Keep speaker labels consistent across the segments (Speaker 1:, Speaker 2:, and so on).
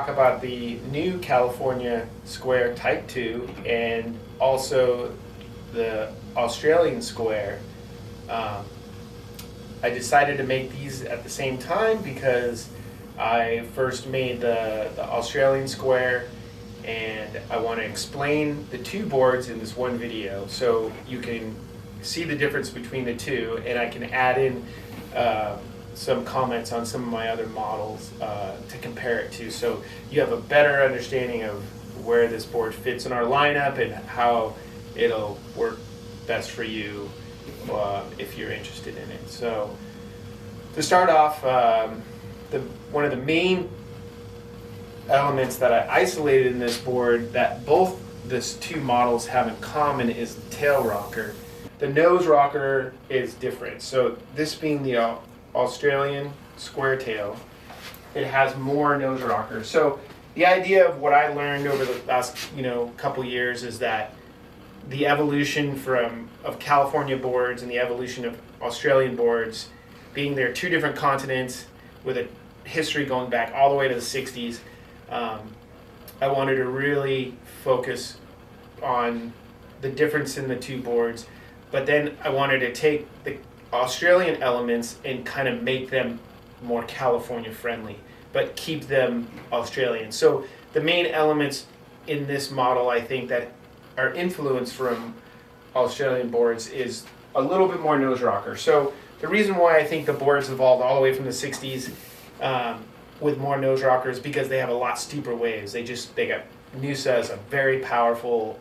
Speaker 1: talk about the new California Square Type 2 and also the Australian Square. I decided to make these at the same time because I first made the Australian Square, and I want to explain the two boards in this one video so you can see the difference between the two, and I can add in some comments on some of my other models to compare it to, so you have a better understanding of where this board fits in our lineup and how it'll work best for you if you're interested in it. So to start off, one of the main elements that I isolated in this board that both these two models have in common is the tail rocker. The nose rocker is different. So this being the Australian square tail, it has more nose rockers. So the idea of what I learned over the last couple years is that the evolution of California boards and the evolution of Australian boards, being they're two different continents with a history going back all the way to the 60s, I wanted to really focus on the difference in the two boards, but then I wanted to take the Australian elements and kind of make them more California friendly, but keep them Australian. So the main elements in this model, I think, that are influenced from Australian boards is a little bit more nose rocker. So the reason why I think the boards evolved all the way from the 60s with more nose rockers, because they have a lot steeper waves. They got Noosa as a very powerful,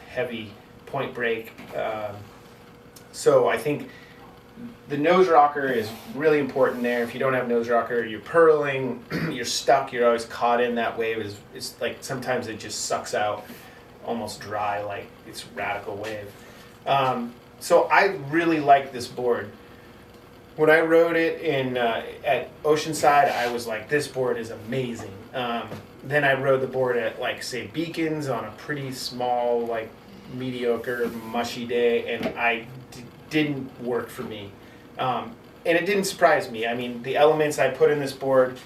Speaker 1: heavy point break. So I think the nose rocker is really important there. If you don't have nose rocker, you're purling, you're stuck, you're always caught in that wave. It's like sometimes it just sucks out almost dry, like it's radical wave. So I really like this board. When I rode it at Oceanside, I was like, this board is amazing. Then I rode the board at, like, say, Beacons on a pretty small, like, mediocre, mushy day, and didn't work for me. And it didn't surprise me. I mean, the elements I put in this board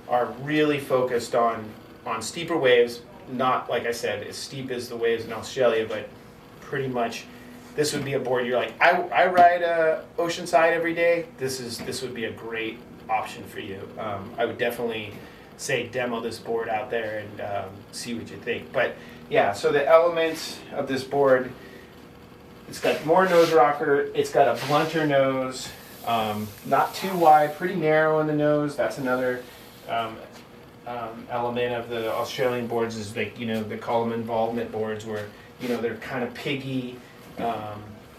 Speaker 1: are really focused on steeper waves, not, like I said, as steep as the waves in Australia, but pretty much this would be a board you're like, I ride Oceanside every day. This would be a great option for you. I would definitely say demo this board out there and see what you think. But yeah, so the elements of this board, it's got more nose rocker, it's got a blunter nose, not too wide, pretty narrow in the nose. That's another element of the Australian boards, is like, they call them involvement boards, where they're kind of piggy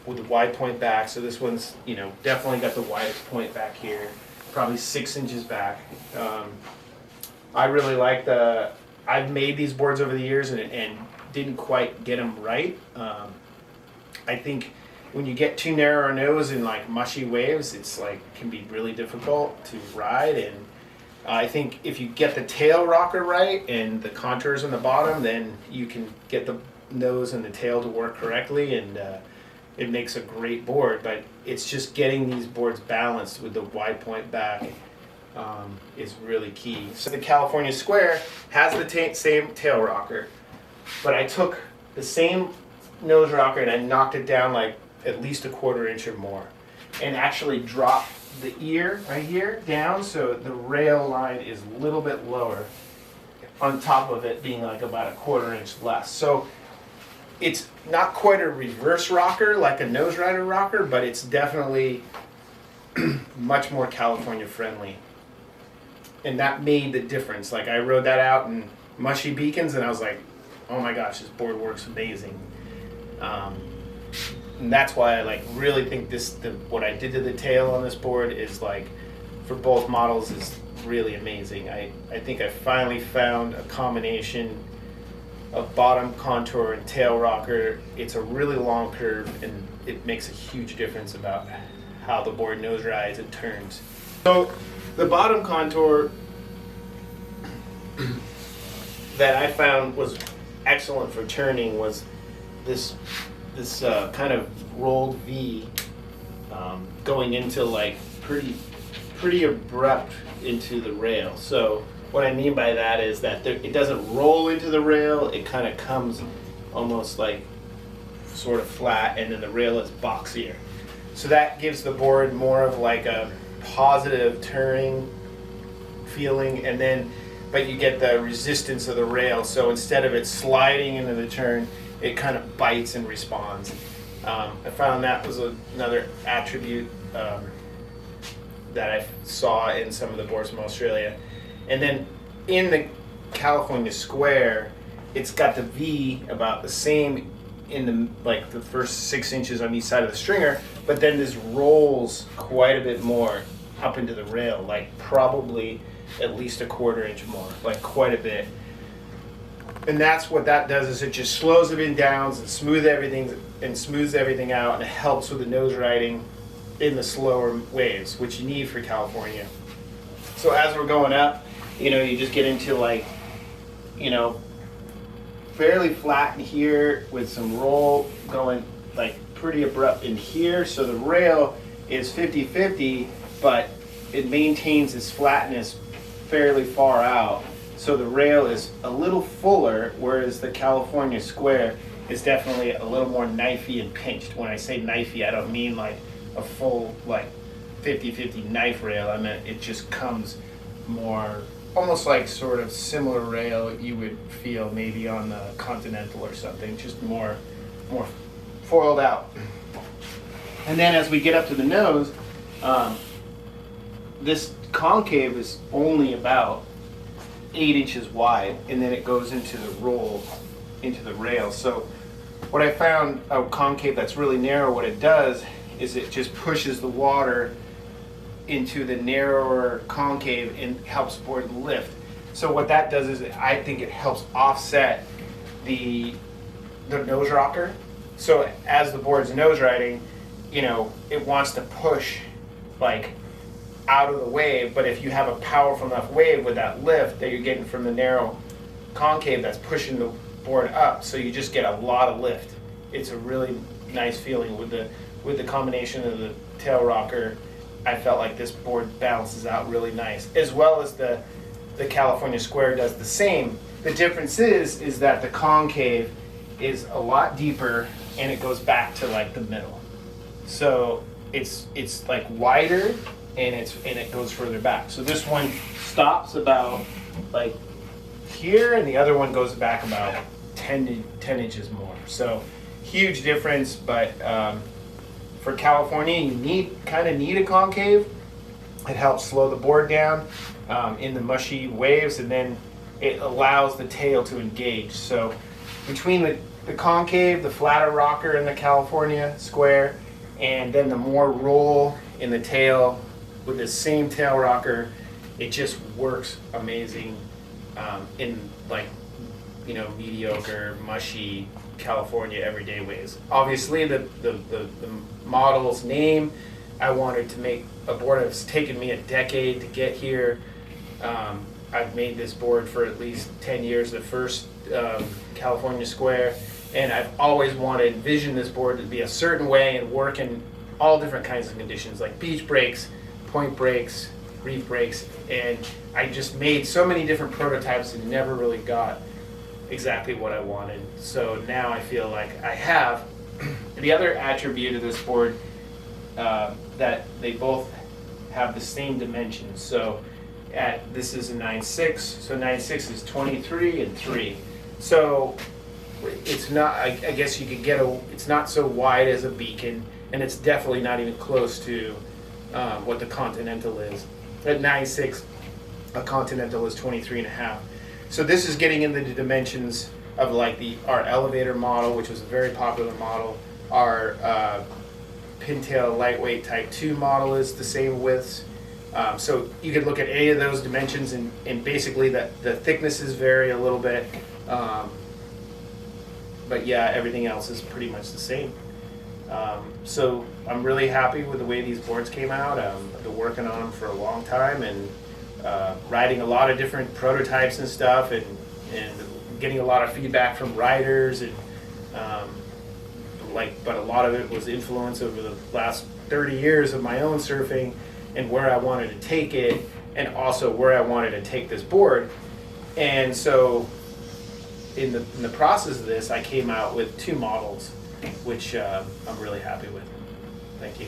Speaker 1: with the wide point back. So this one's definitely got the widest point back here, probably 6 inches back. I really like I've made these boards over the years and didn't quite get them right. I think when you get too narrow a nose in like mushy waves, it's like can be really difficult to ride. And I think if you get the tail rocker right and the contours on the bottom, then you can get the nose and the tail to work correctly, and it makes a great board. But it's just getting these boards balanced with the wide point back is really key. So the California Square has the same tail rocker, but I took the same nose rocker and I knocked it down like at least a 1/4 inch or more, and actually dropped the ear right here down so the rail line is a little bit lower, on top of it being like about a 1/4 inch less. So it's not quite a reverse rocker like a nose rider rocker, but it's definitely much more California friendly. And that made the difference. Like, I rode that out in mushy Beacons and I was like, oh my gosh, this board works amazing. And that's why I really think what I did to the tail on this board is for both models is really amazing. I think I finally found a combination of bottom contour and tail rocker. It's a really long curve and it makes a huge difference about how the board nose rides and turns. So the bottom contour that I found was excellent for turning was this kind of rolled V going into pretty abrupt into the rail. So
Speaker 2: what I mean by that is that it doesn't roll into the rail. It kind of comes almost like sort of flat, and then the rail is boxier. So that gives the board more of like a positive turning feeling, and then but you get the resistance of the rail. So instead of it sliding into the turn, it kind of bites and responds. I found that was another attribute that I saw in some of the boards from Australia. And then in the California Square, it's got the V about the same in the first 6 inches on each side of the stringer, but then this rolls quite a bit more up into the rail, like probably at least a 1/4 inch more, like quite a bit. And that's what that does, is it just slows it in downs and smooths everything out, and it helps with the nose riding in the slower waves, which you need for California. So as we're going up, you just get into fairly flat in here with some roll going like pretty abrupt in here. So the rail is 50-50, but it maintains its flatness fairly far out. So the rail is a little fuller, whereas the California Square is definitely a little more knifey and pinched. When I say knifey, I don't mean like a full like 50-50 knife rail. I mean it just comes more almost like sort of similar rail you would feel maybe on the Continental or something, just more foiled out. And then as we get up to the nose, this concave is only about 8 inches wide, and then it goes into the roll, into the rail. So what I found, a concave that's really narrow, what it does is it just pushes the water into the narrower concave and helps board lift. So what that does is I think it helps offset the nose rocker. So as the board's nose riding, it wants to push like out of the wave, but if you have a powerful enough wave with that lift that you're getting from the narrow concave, that's pushing the board up, so you just get a lot of lift. It's a really nice feeling with the combination of the tail rocker. I felt like this board balances out really nice, as well as the California Square does the same. The difference is that the concave is a lot deeper and it goes back to like the middle. So it's like wider and it goes further back. So this one stops about like here, and the other one goes back about 10 inches more. So huge difference, but for California, you kind of need a concave. It helps slow the board down in the mushy waves, and then it allows the tail to engage. So between the concave, the flatter rocker in the California Square, and then the more roll in the tail with the same tail rocker, it just works amazing in like mediocre, mushy California everyday waves. Obviously the model's name, I wanted to make a board that's taken me a decade to get here. I've made this board for at least 10 years, the first California Square, and I've always envisioned this board to be a certain way and work in all different kinds of conditions, like beach breaks, point breaks, reef breaks, and I just made so many different prototypes and never really got exactly what I wanted. So now I feel like I have. The other attribute of this board, that they both have the same dimensions. So this is a 9.6, so 9.6 is 23 and 3. So it's not, I guess you could get it's not so wide as a Beacon, and it's definitely not even close to what the Continental is. At 9.6, a Continental is 23 and a half. So this is getting into the dimensions of like our elevator model, which was a very popular model. Our pintail lightweight Type 2 model is the same widths. So you could look at any of those dimensions, and basically the thicknesses vary a little bit. But yeah, everything else is pretty much the same. So I'm really happy with the way these boards came out. I've been working on them for a long time, and riding a lot of different prototypes and stuff, and getting a lot of feedback from riders, and but a lot of it was influence over the last 30 years of my own surfing and where I wanted to take it.
Speaker 1: and also where I wanted to take this board. And so in the process of this, I came out with 2 models, which I'm really happy with. Thank you.